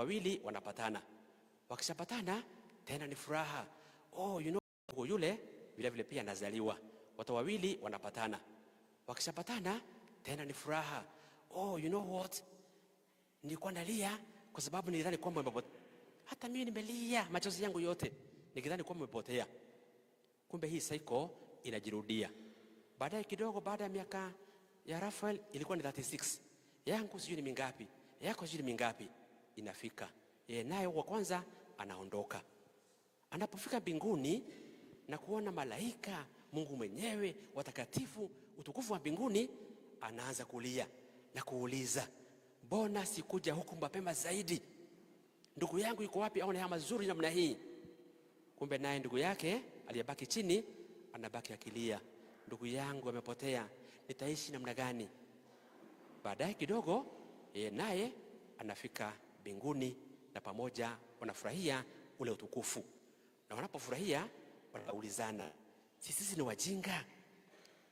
wawili wanapatana. Wakishapatana tena ni furaha. Yule vile vile pia anazaliwa. Watu wawili wanapatana. Wakishapatana tena ni furaha. Nilikuwa nalia kwa sababu nilidhani kwamba umepotea. Hata mimi nimelia machozi yangu yote nikidhani kwamba umepotea. Kumbe hii cycle inajirudia. Baadaye kidogo, baada ya miaka ya Rafael ilikuwa ni 36. Yangu sijui ni mingapi, yako sijui ni mingapi. Inafika naye wa kwanza anaondoka. Anapofika mbinguni na kuona malaika, Mungu mwenyewe, watakatifu, utukufu wa mbinguni, anaanza kulia na kuuliza, mbona sikuja huku mapema zaidi? Ndugu yangu yuko wapi aone haya mazuri namna hii? Kumbe naye ndugu yake aliyebaki chini anabaki akilia, ndugu yangu amepotea, nitaishi namna gani? Baadaye kidogo naye anafika mbinguni na pamoja wanafurahia ule utukufu. Na wanapofurahia wanaulizana, sisi ni wajinga?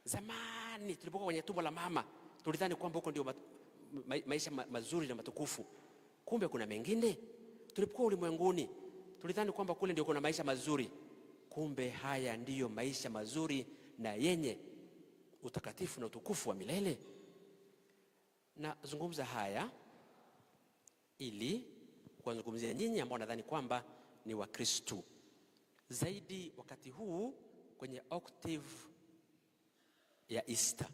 Zamani tulipokuwa kwenye tumbo la mama tulidhani kwamba huko ndio maisha mazuri na matukufu. Kumbe kuna mengine. Tulipokuwa ulimwenguni tulidhani kwamba kule ndio kuna maisha mazuri. Kumbe haya ndiyo maisha mazuri na yenye utakatifu na utukufu wa milele. Na zungumza haya ili kuwazungumzia nyinyi ambao nadhani kwamba ni Wakristo zaidi wakati huu kwenye octave ya Easter,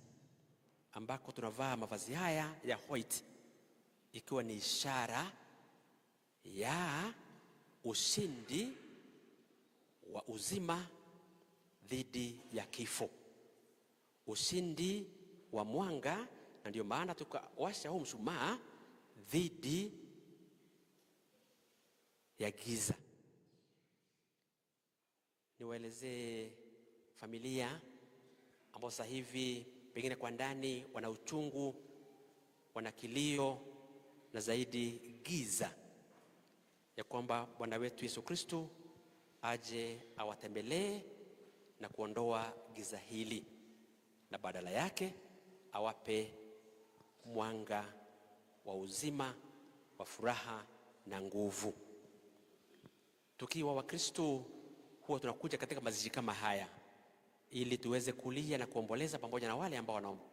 ambako tunavaa mavazi haya ya white, ikiwa ni ishara ya ushindi wa uzima dhidi ya kifo, ushindi wa mwanga. Na ndio maana tukawasha huu mshumaa dhidi ya giza. Niwaelezee familia ambao sasa hivi pengine kwa ndani wana uchungu, wana kilio na zaidi giza, ya kwamba Bwana wetu Yesu Kristo aje awatembelee na kuondoa giza hili, na badala yake awape mwanga wa uzima, wa furaha na nguvu. Tukiwa Wakristo huwa tunakuja katika mazishi kama haya ili tuweze kulia na kuomboleza pamoja na wale ambao wanaomba,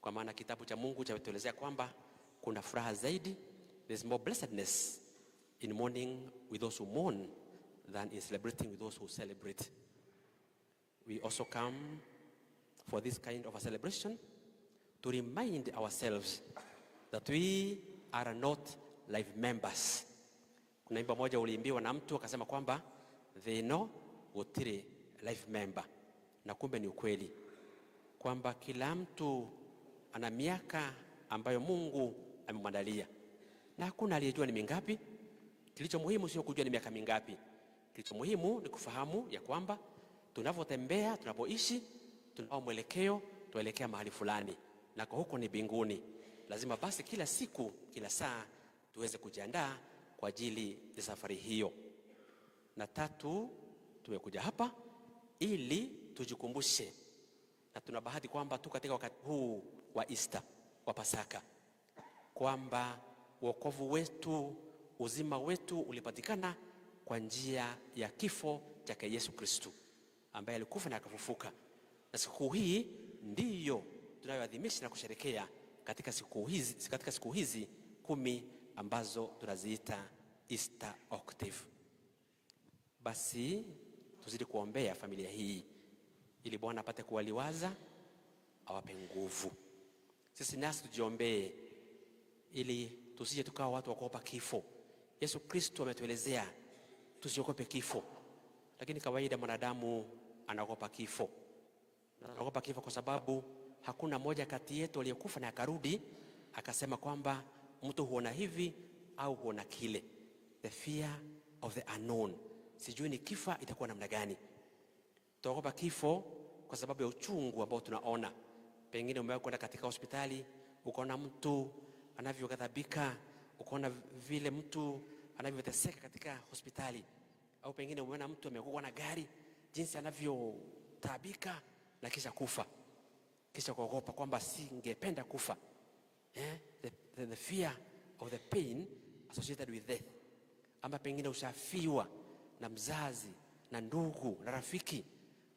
kwa maana kitabu cha Mungu chatuelezea kwamba kuna furaha zaidi, there's more blessedness in mourning with those who mourn than in celebrating with those who celebrate. We also come for this kind of a celebration to remind ourselves that we are not life members. Kuna imba moja uliimbiwa na mtu akasema kwamba they know gutire life member, na kumbe ni ukweli kwamba kila mtu ana miaka ambayo Mungu amemwandalia, na hakuna aliyejua ni mingapi. Kilicho muhimu sio kujua ni miaka mingapi. Kilicho muhimu ni kufahamu ya kwamba tunapotembea, tunapoishi, tunao mwelekeo, tuelekea mahali fulani, na kwa huko ni mbinguni. Lazima basi kila siku, kila saa tuweze kujiandaa kwa ajili ya safari hiyo. Na tatu, tumekuja hapa ili tujikumbushe, na tuna bahati kwamba tu katika wakati huu wa Easter, wa Pasaka, kwamba wokovu wetu, uzima wetu ulipatikana kwa njia ya kifo cha Yesu Kristo ambaye alikufa na akafufuka. Na siku hii ndiyo tunayoadhimisha na kusherehekea katika siku hizi 10 ambazo tunaziita Easter Octave. Basi tuzidi kuombea familia hii ili Bwana apate kuwaliwaza, awape nguvu. Sisi nasi tujiombee ili tusije tukawa watu wa kuogopa kifo. Yesu Kristo ametuelezea tusiogope kifo, lakini kawaida mwanadamu anaogopa kifo. Anaogopa kifo kwa sababu hakuna moja kati yetu aliyekufa na akarudi akasema kwamba mtu huona hivi au huona kile. The fear of the unknown. Sijui ni kifa itakuwa namna gani. Tuogopa kifo kwa sababu ya uchungu ambao tunaona. Pengine umewahi kwenda katika hospitali, ukaona mtu anavyoghadhabika, ukaona vile mtu anavyoteseka katika hospitali, au pengine umeona mtu amegongwa na gari, jinsi anavyotaabika na kisha kufa. Kisha kuogopa kwamba singependa kufa. The fear of the pain associated with death, ama pengine ushafiwa na mzazi na ndugu na rafiki,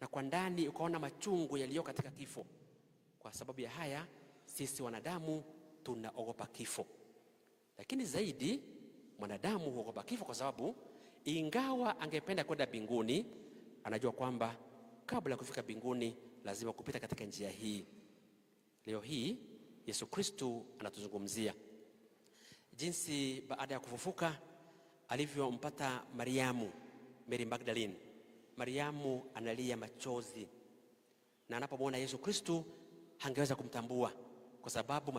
na kwa ndani ukaona machungu yaliyo katika kifo. Kwa sababu ya haya sisi wanadamu tunaogopa kifo. Lakini zaidi mwanadamu huogopa kifo kwa sababu ingawa angependa kwenda mbinguni, anajua kwamba kabla ya kufika mbinguni lazima kupita katika njia hii. Leo hii Yesu Kristo anatuzungumzia jinsi baada ya kufufuka alivyompata Mariamu, Mary Magdalene. Mariamu analia machozi, na anapomwona Yesu Kristo hangeweza kumtambua kwa sababu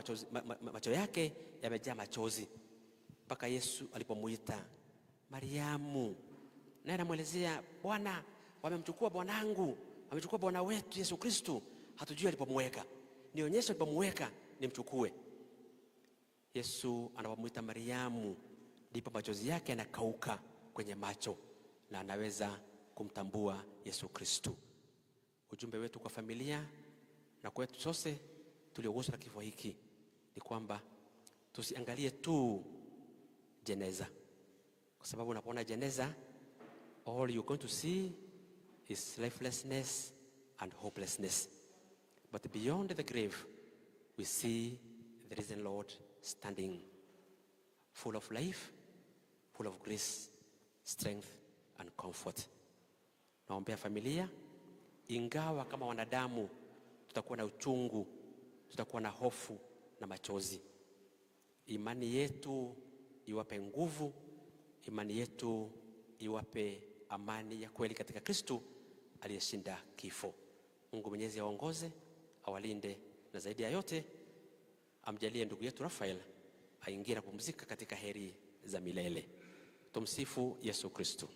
macho yake yamejaa machozi, mpaka Yesu alipomuita Mariamu, naye anamuelezea, Bwana, wamemchukua bwanangu, wamechukua bwana wetu Yesu Kristo, hatujui alipomweka, nionyeshe alipomweka nimchukue. Yesu anapomuita Mariamu, ndipo machozi yake yanakauka kwenye macho na anaweza kumtambua Yesu Kristo. Ujumbe wetu kwa familia na kwetu sote tulioguswa na kifo hiki ni kwamba tusiangalie tu jeneza, kwa sababu unapoona jeneza, all you're going to see is lifelessness and hopelessness. But beyond the grave, we see the risen Lord standing, full of life, full of grace, strength and comfort. Naombea familia, ingawa kama wanadamu tutakuwa na uchungu, tutakuwa na hofu na machozi, imani yetu iwape nguvu, imani yetu iwape amani ya kweli katika Kristo aliyeshinda kifo. Mungu Mwenyezi aongoze, awalinde, na zaidi ya yote amjalie ndugu yetu Rafael aingie na kupumzika katika heri za milele. Tumsifu Yesu Kristo.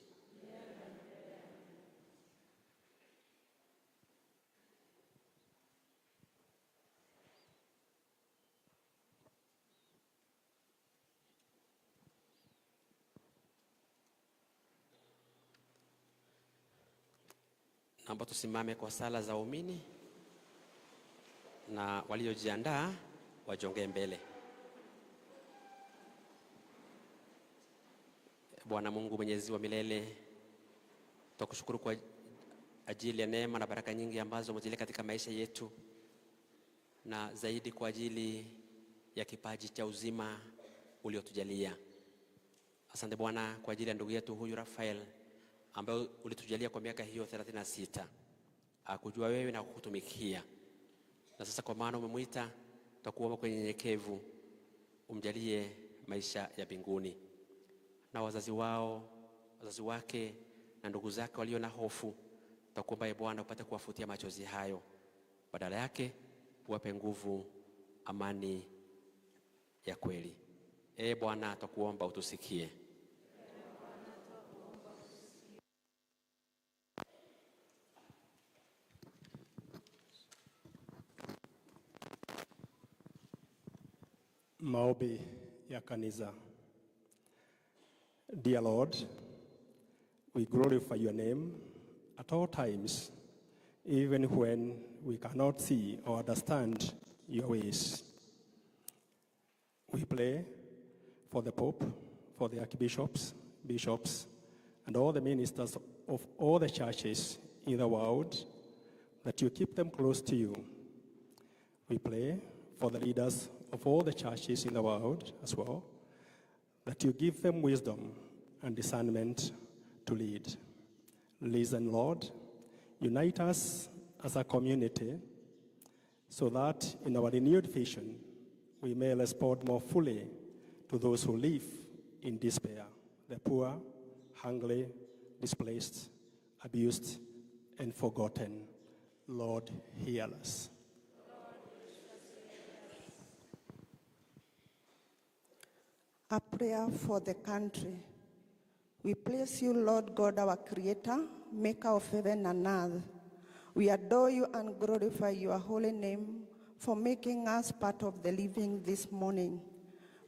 Naomba tusimame kwa sala za waumini na waliojiandaa wajongee mbele. Bwana Mungu Mwenyezi wa milele, tukushukuru kwa ajili ya neema na baraka nyingi ambazo umezijalia katika maisha yetu, na zaidi kwa ajili ya kipaji cha uzima uliotujalia. Asante Bwana kwa ajili ya ndugu yetu huyu Rafael ambaye ulitujalia kwa miaka hiyo 36 akujua wewe na kukutumikia. Na sasa kwa maana umemuita, tutakuomba kwenye nyenyekevu umjalie maisha ya mbinguni. Na wazazi wake na ndugu zake walio na hofu, tutakuomba Bwana upate kuwafutia machozi hayo. Badala yake uwape nguvu, amani ya kweli. Bwana tutakuomba utusikie. Maombi ya kanisa. Dear Lord, we glorify your name at all times, even when we cannot see or understand your ways. We pray for the Pope, for the archbishops, bishops, and all the ministers of all the churches in the world, that you keep them close to you. We pray for the leaders of all the churches in the world as well, that you give them wisdom and discernment to lead. Listen, Lord, unite us as a community so that in our renewed vision we may respond more fully to those who live in despair, the poor, hungry, displaced, abused, and forgotten. Lord, hear us. A prayer for the country. We bless you, Lord God, our Creator, Maker of heaven and earth. We adore you and glorify your holy name for making us part of the living this morning.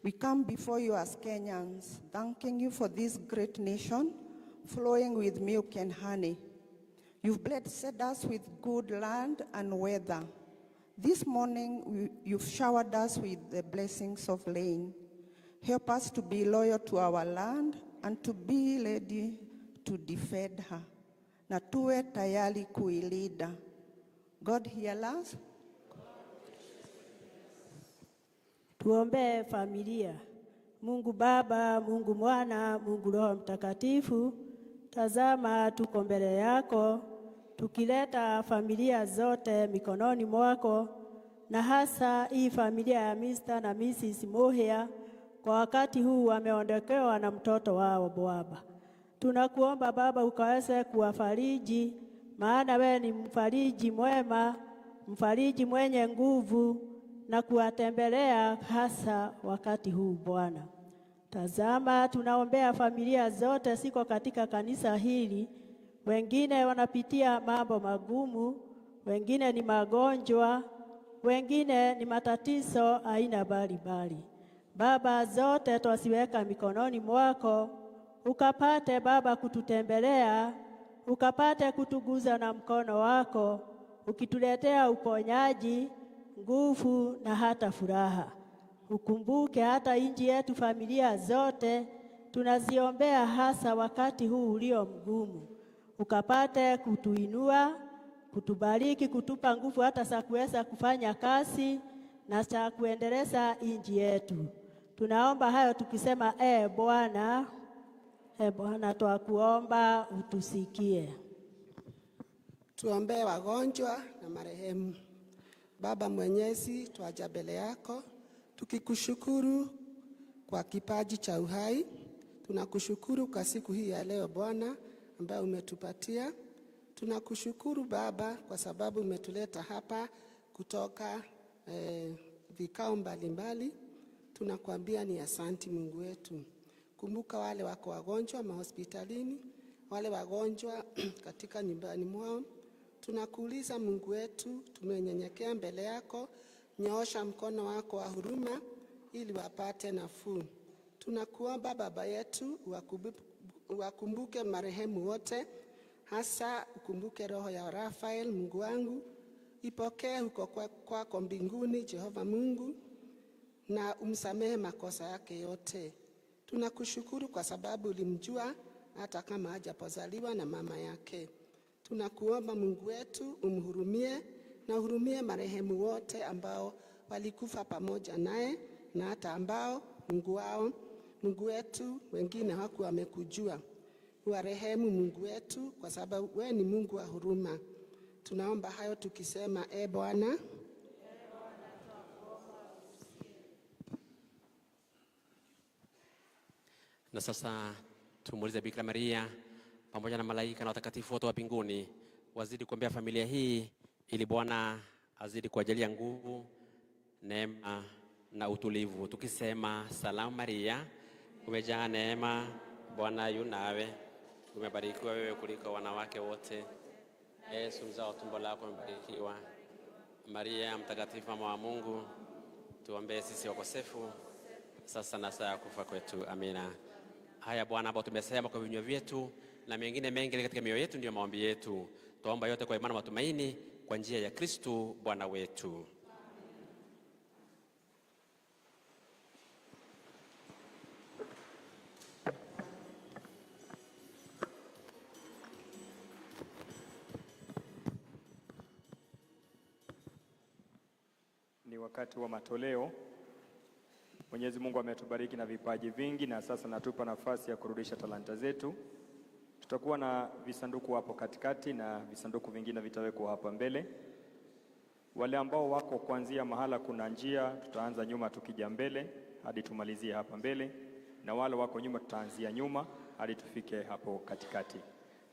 We come before you as Kenyans, thanking you for this great nation flowing with milk and honey. You've blessed us with good land and weather. This morning, you've showered us with the blessings of rain. Help us to be loyal to our land and to be ready to defend her. Na tuwe tayari kuilinda. God hear us. Tuombe familia. Mungu Baba, Mungu Mwana, Mungu Roho Mtakatifu, tazama tuko mbele yako, tukileta familia zote mikononi mwako, na hasa hii familia ya Mr. na Mrs. Muhia, kwa wakati huu wameondokewa na mtoto wao Baba. Tunakuomba Baba ukaweze kuwafariji, maana wewe ni mfariji mwema, mfariji mwenye nguvu, na kuwatembelea hasa wakati huu Bwana. Tazama tunaombea familia zote siko katika kanisa hili, wengine wanapitia mambo magumu, wengine ni magonjwa, wengine ni matatizo aina mbalimbali. Baba, zote twasiweka mikononi mwako, ukapate Baba kututembelea, ukapate kutuguza na mkono wako, ukituletea uponyaji, nguvu na hata furaha. Ukumbuke hata nchi yetu, familia zote tunaziombea hasa wakati huu ulio mgumu. Ukapate kutuinua, kutubariki, kutupa nguvu hata za kuweza kufanya kazi na za kuendeleza nchi yetu. Tunaomba hayo tukisema Bwana, Bwana twakuomba utusikie. Tuombee wagonjwa na marehemu. Baba Mwenyezi, twaja mbele yako tukikushukuru kwa kipaji cha uhai. Tunakushukuru kwa siku hii ya leo Bwana ambayo umetupatia. Tunakushukuru Baba kwa sababu umetuleta hapa kutoka vikao mbalimbali. Tunakuambia ni asante Mungu wetu. Kumbuka wale wako wagonjwa mahospitalini, wale wagonjwa katika nyumbani mwao. Tunakuuliza Mungu wetu, tumenyenyekea mbele yako, nyoosha mkono wako wa huruma ili wapate nafuu. Tunakuomba Baba yetu wakumbuke marehemu wote, hasa ukumbuke roho ya Rafael Mungu wangu, ipokee huko kwako mbinguni Jehova Mungu, na umsamehe makosa yake yote. Tunakushukuru kwa sababu ulimjua hata kama hajapozaliwa na mama yake. Tunakuomba Mungu wetu umhurumie na uhurumie marehemu wote ambao walikufa pamoja naye, na hata ambao Mungu wetu wengine hawakuwa wamekujua. Uwarehemu Mungu wetu kwa sababu wewe ni Mungu wa huruma. Tunaomba hayo tukisema Bwana. Na sasa tumuulize Bikira Maria pamoja na malaika na watakatifu wote wa mbinguni wazidi kuombea familia hii ili Bwana azidi kuajalia nguvu, neema na utulivu. Tukisema Salamu Maria, umejaa neema, Bwana yu nawe, umebarikiwa wewe kuliko wanawake wote. Yesu mzao wa tumbo lako umebarikiwa. Maria mtakatifu mama wa Mungu, tuombee sisi wakosefu sasa na saa ya kufa kwetu. Amina. Haya Bwana, ambao tumesema kwa vinywa vyetu na mengine mengi katika mioyo yetu ndio maombi yetu. Tuomba yote kwa imani na matumaini kwa njia ya Kristo Bwana wetu. Ni wakati wa matoleo. Mwenyezi Mungu ametubariki na vipaji vingi, na sasa natupa nafasi ya kurudisha talanta zetu. Tutakuwa na visanduku hapo katikati na visanduku vingine vitawekwa hapa mbele. Wale ambao wako kuanzia mahala kuna njia, tutaanza nyuma tukija mbele hadi tumalizie hapa mbele, na wale wako nyuma tutaanzia nyuma hadi tufike hapo katikati.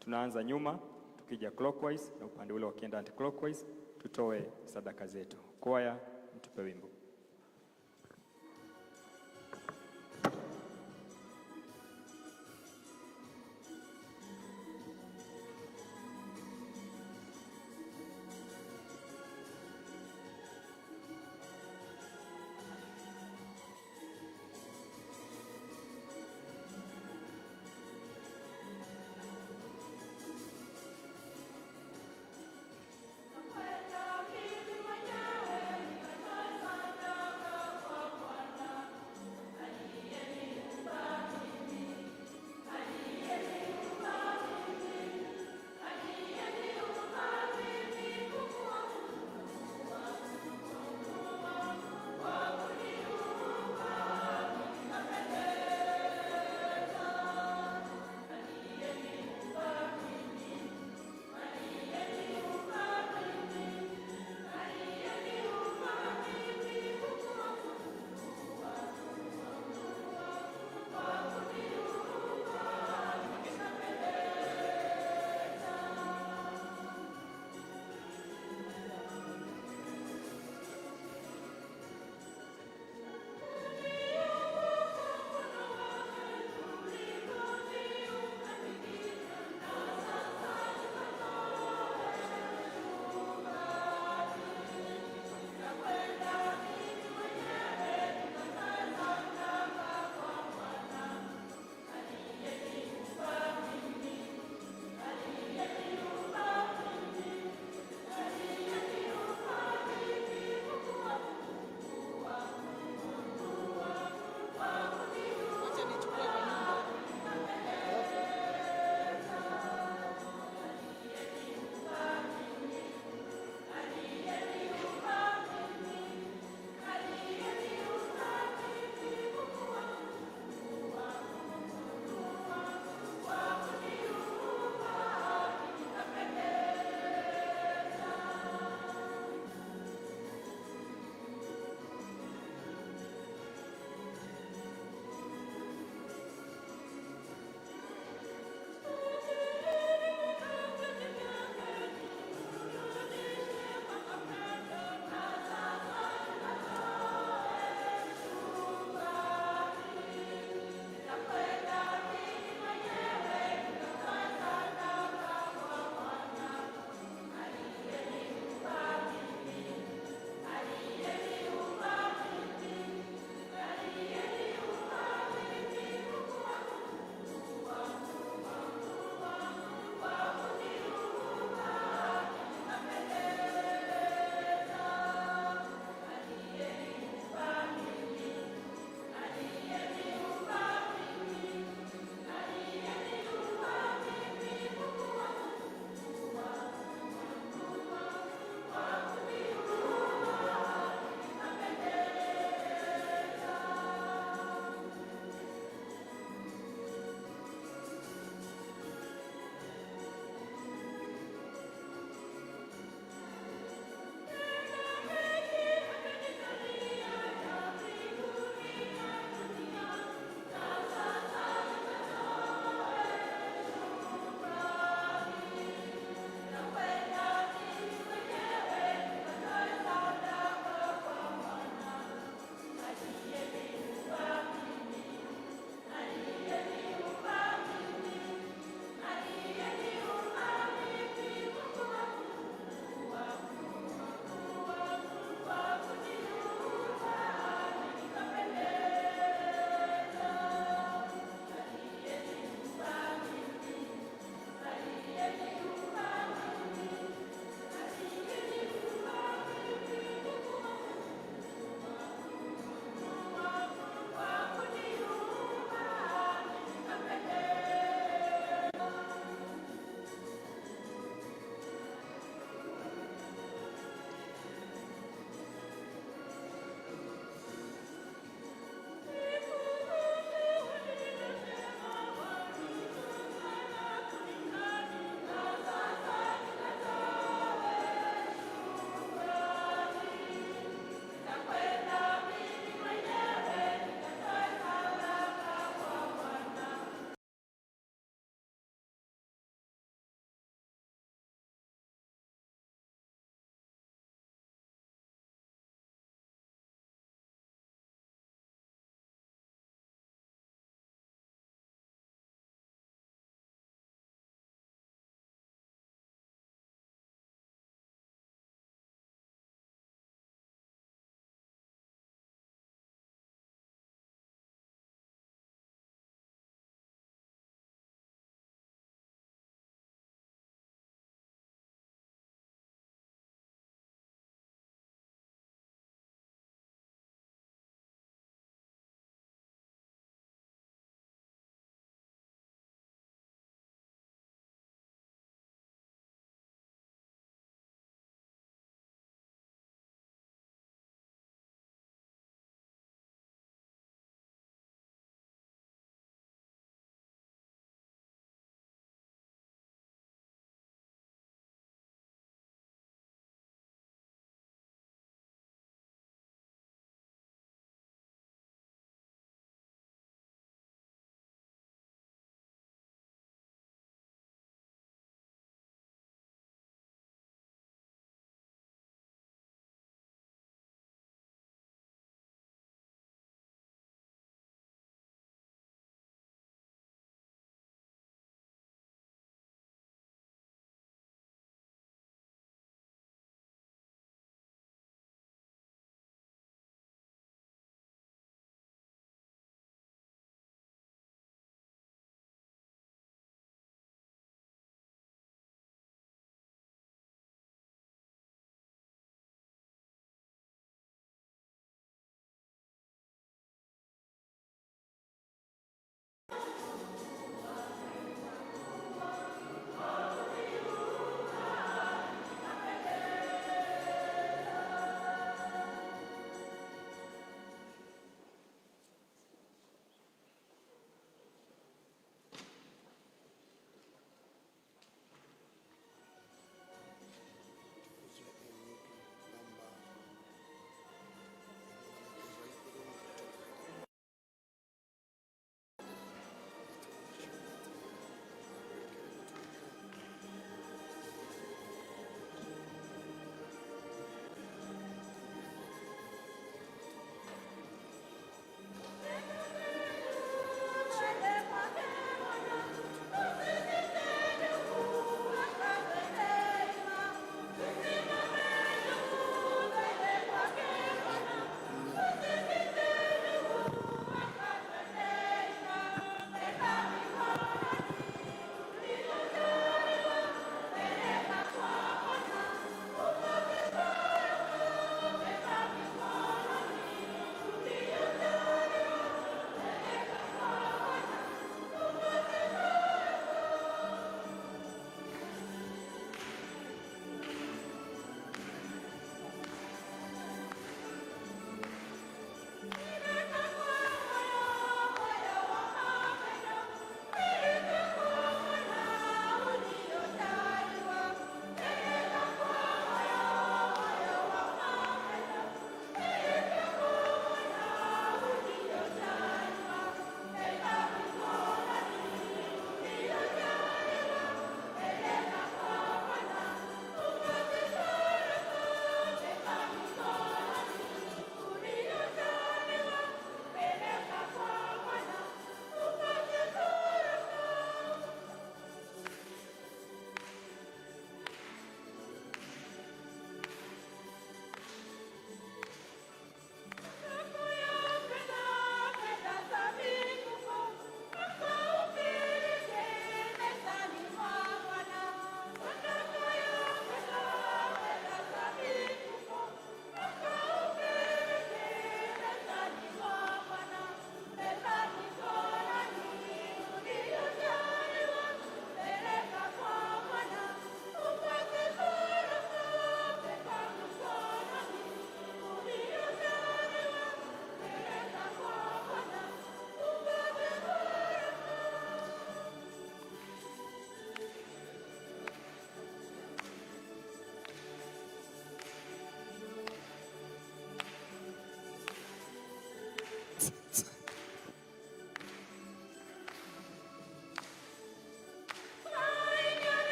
Tunaanza nyuma tukija clockwise na upande ule wakienda anti-clockwise, tutoe sadaka zetu. Kwaya, mtupe wimbo.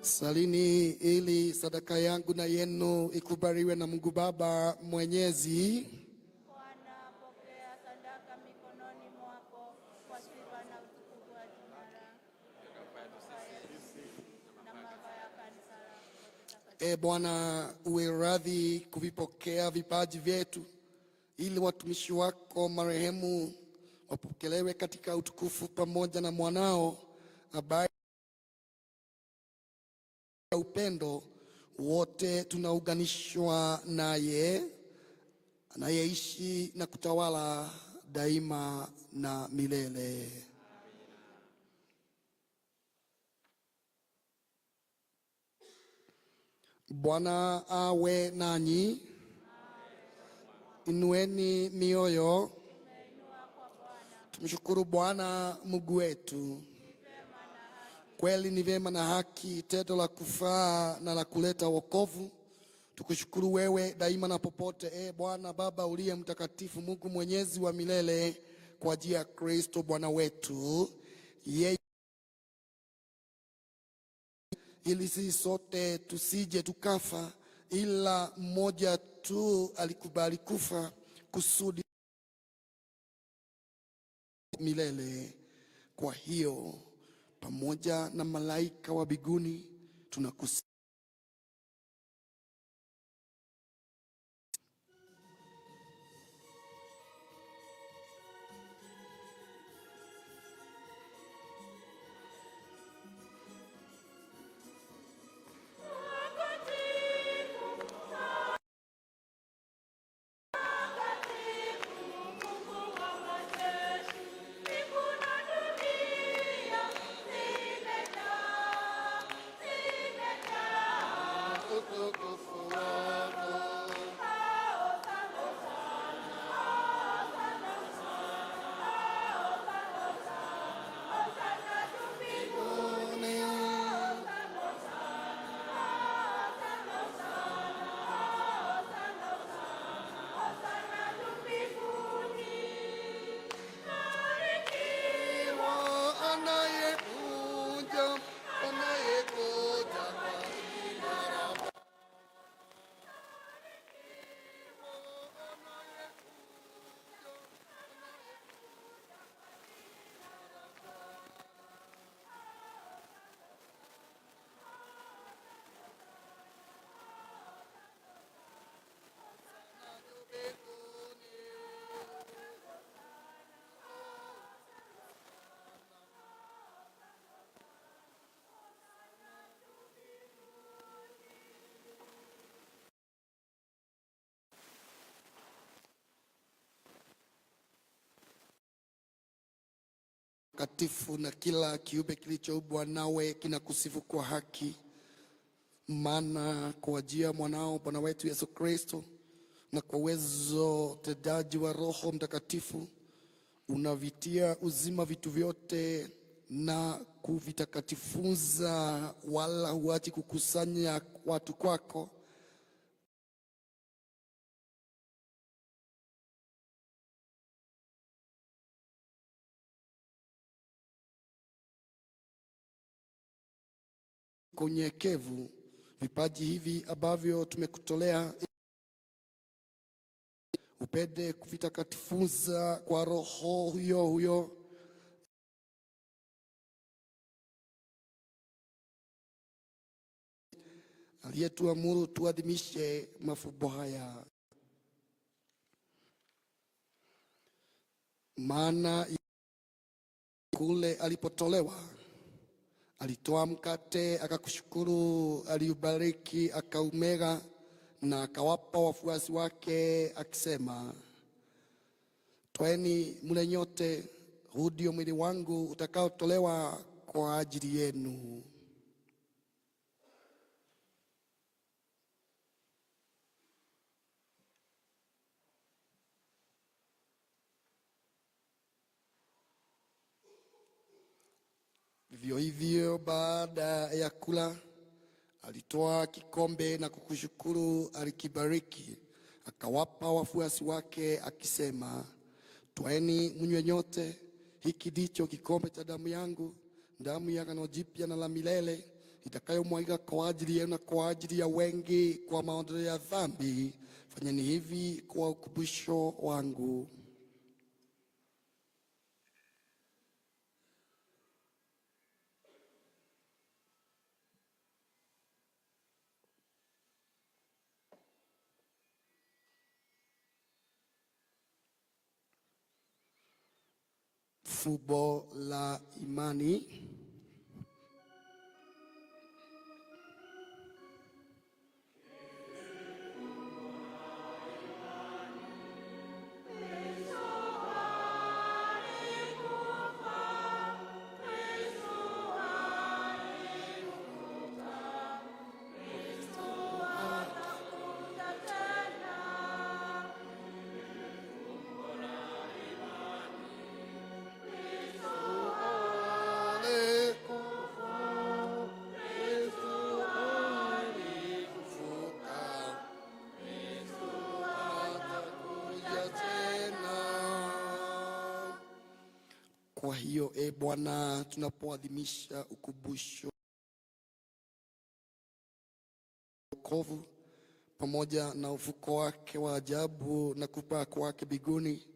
Salini ili sadaka yangu na yenu ikubaliwe na Mungu Baba Mwenyezi. Bwana, pokea sadaka mikononi mwako kwa sifa na utukufu wa jina lako. Na mabaya ya kanisa lako. Bwana, uwe radhi kuvipokea vipaji vyetu ili watumishi wako marehemu wapokelewe katika utukufu pamoja na mwanao ambaye upendo wote tunauganishwa naye, anayeishi na kutawala daima na milele. Bwana awe nanyi. Inueni mioyo. Tumshukuru Bwana Mungu wetu. Kweli ni vema na haki, tendo la kufaa na la kuleta wokovu. Tukushukuru wewe daima na popote, Bwana Baba uliye mtakatifu, Mungu mwenyezi wa milele, kwa ajili ya Kristo Bwana wetu. Yeye ili sisi sote tusije tukafa, ila mmoja tu alikubali kufa kusudi milele. Kwa hiyo pamoja na malaika wa mbinguni tunakusifu. Takatifu na kila kiumbe kilichoumbwa nawe kinakusifu kwa haki, maana kwa ajili ya mwanao Bwana wetu Yesu Kristo na kwa uwezo tendaji wa Roho Mtakatifu unavitia uzima vitu vyote na kuvitakatifuza, wala huachi kukusanya watu kwako. Kwa unyenyekevu vipaji hivi ambavyo tumekutolea upende kuvitakatifuza kwa Roho huyo huyo aliyetuamuru tuadhimishe mafumbo haya. Maana kule alipotolewa alitoa mkate, akakushukuru, aliubariki, akaumega na akawapa wafuasi wake akisema, twaeni mle nyote, huu ndio mwili wangu utakaotolewa kwa ajili yenu. Vivyo hivyo baada ya kula alitoa kikombe na kukushukuru, alikibariki, akawapa wafuasi wake akisema, twaeni mnywe nyote, hiki ndicho kikombe cha damu yangu, damu ya agano jipya na la milele, itakayomwagika kwa ajili yenu na kwa ajili ya wengi kwa maondoleo ya dhambi. Fanyeni hivi kwa ukumbusho wangu. Fumbo la imani. Kwa hiyo Bwana, tunapoadhimisha ukumbusho wokovu pamoja na ufuko wake wa ajabu na kupaa kwake mbinguni,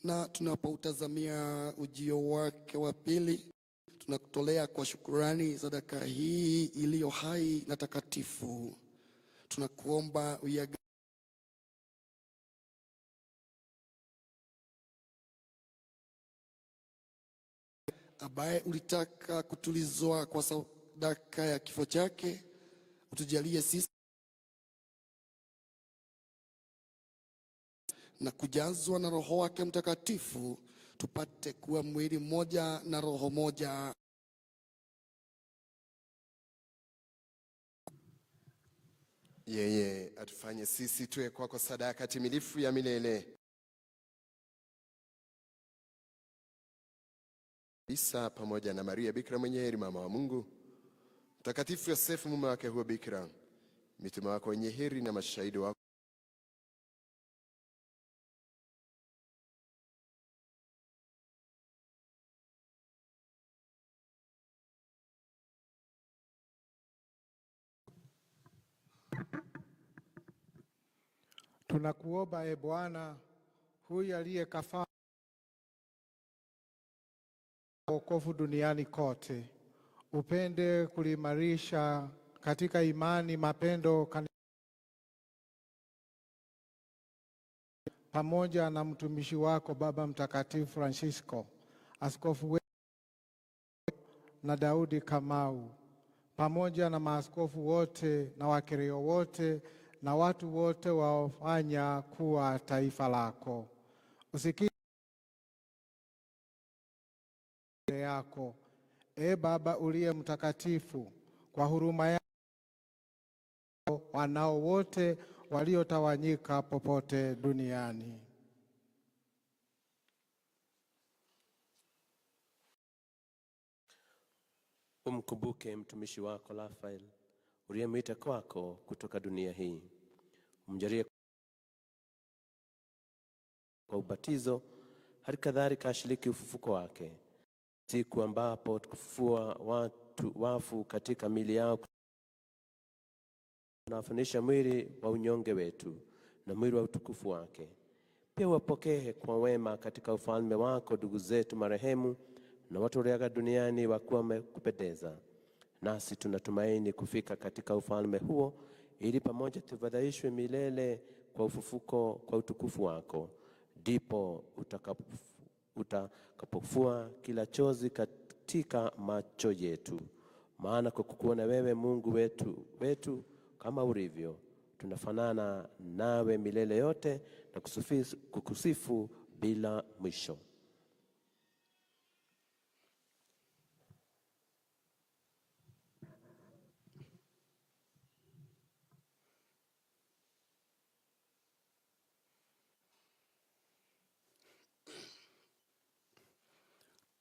na tunapoutazamia ujio wake wa pili, tunakutolea kwa shukurani sadaka hii iliyo hai na takatifu. Tunakuomba ambaye ulitaka kutulizwa kwa sadaka ya kifo chake, utujalie sisi na kujazwa na Roho wake Mtakatifu, tupate kuwa mwili mmoja na roho moja. Yeye atufanye sisi tuwe kwako sadaka timilifu ya milele. Isa pamoja na Maria Bikira mwenye heri mama wa Mungu, Mtakatifu Yosefu mume wake huyo Bikira, mitume wako wenye heri na mashahidi wako Tunakuomba Bwana, huyu aliye kafara wokovu duniani kote, upende kuliimarisha katika imani mapendo pamoja na mtumishi wako Baba Mtakatifu Francisco, askofu wetu na Daudi Kamau, pamoja na maaskofu wote na wakereo wote na watu wote waofanya kuwa taifa lako. Usikie yako, Baba uliye mtakatifu, kwa huruma yako wanao wote waliotawanyika popote duniani. Umkumbuke mtumishi wako Rafael uliyemwita kwako kutoka dunia hii. Umjalie kwa ubatizo, hali kadhalika ashiriki ufufuko wake, siku ambapo tukufufua watu wafu katika miili yao, unafunisha mwili wa unyonge wetu na mwili wa utukufu wake. Pia wapokee kwa wema katika ufalme wako ndugu zetu marehemu na watu walioaga duniani wakiwa wamekupendeza. Nasi tunatumaini kufika katika ufalme huo, ili pamoja tufadhaishwe milele kwa ufufuko kwa utukufu wako. Ndipo utakapofua kila chozi katika macho yetu. Maana kwa kukuona wewe Mungu wetu kama ulivyo, tunafanana nawe milele yote na kukusifu bila mwisho.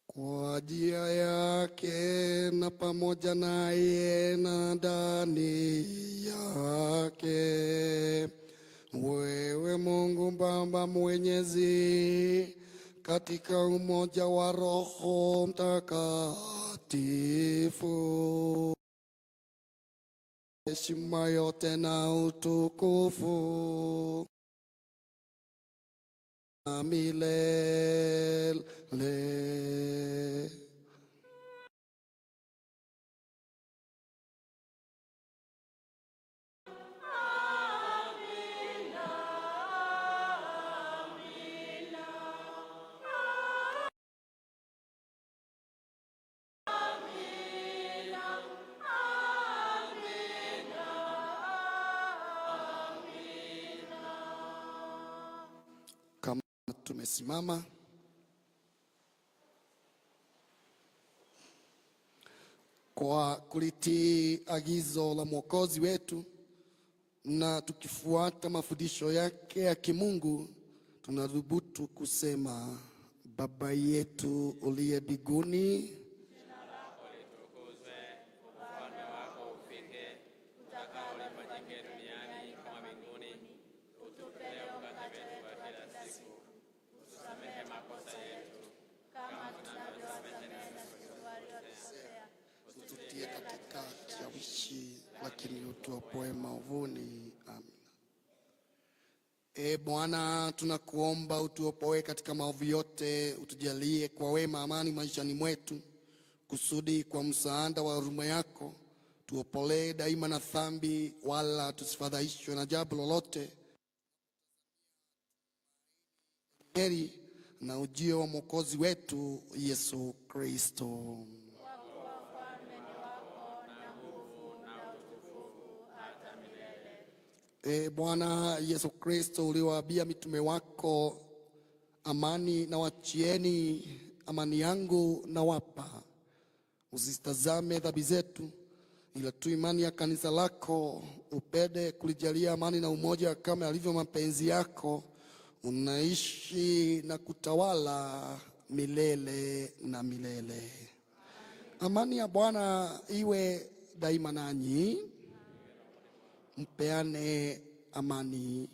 Kwa njia yake na pamoja naye na ndani yake, wewe Mungu Baba Mwenyezi, katika umoja wa Roho Mtakatifu heshima yote na utukufu na milele. Kama tumesimama, kwa kulitii agizo la Mwokozi wetu na tukifuata mafundisho yake ya kimungu, tunadhubutu kusema: Baba yetu uliye mbinguni, ututie katika kishawishi, lakini utuopoe maovuni. Amen. Bwana, tunakuomba utuopoe katika maovu yote, utujalie kwa wema amani maishani mwetu, kusudi kwa msaada wa huruma yako tuopolee daima na dhambi, wala tusifadhaishwe na jambo lolote, heri na ujio wa Mwokozi wetu Yesu Kristo. Bwana Yesu Kristo, uliwaambia mitume wako, amani na wachieni, amani yangu na wapa. Usitazame dhambi zetu, ila tu imani ya kanisa lako. Upende kulijalia amani na umoja kama alivyo mapenzi yako, unaishi na kutawala milele na milele. Amani ya Bwana iwe daima nanyi. Mpeane amani.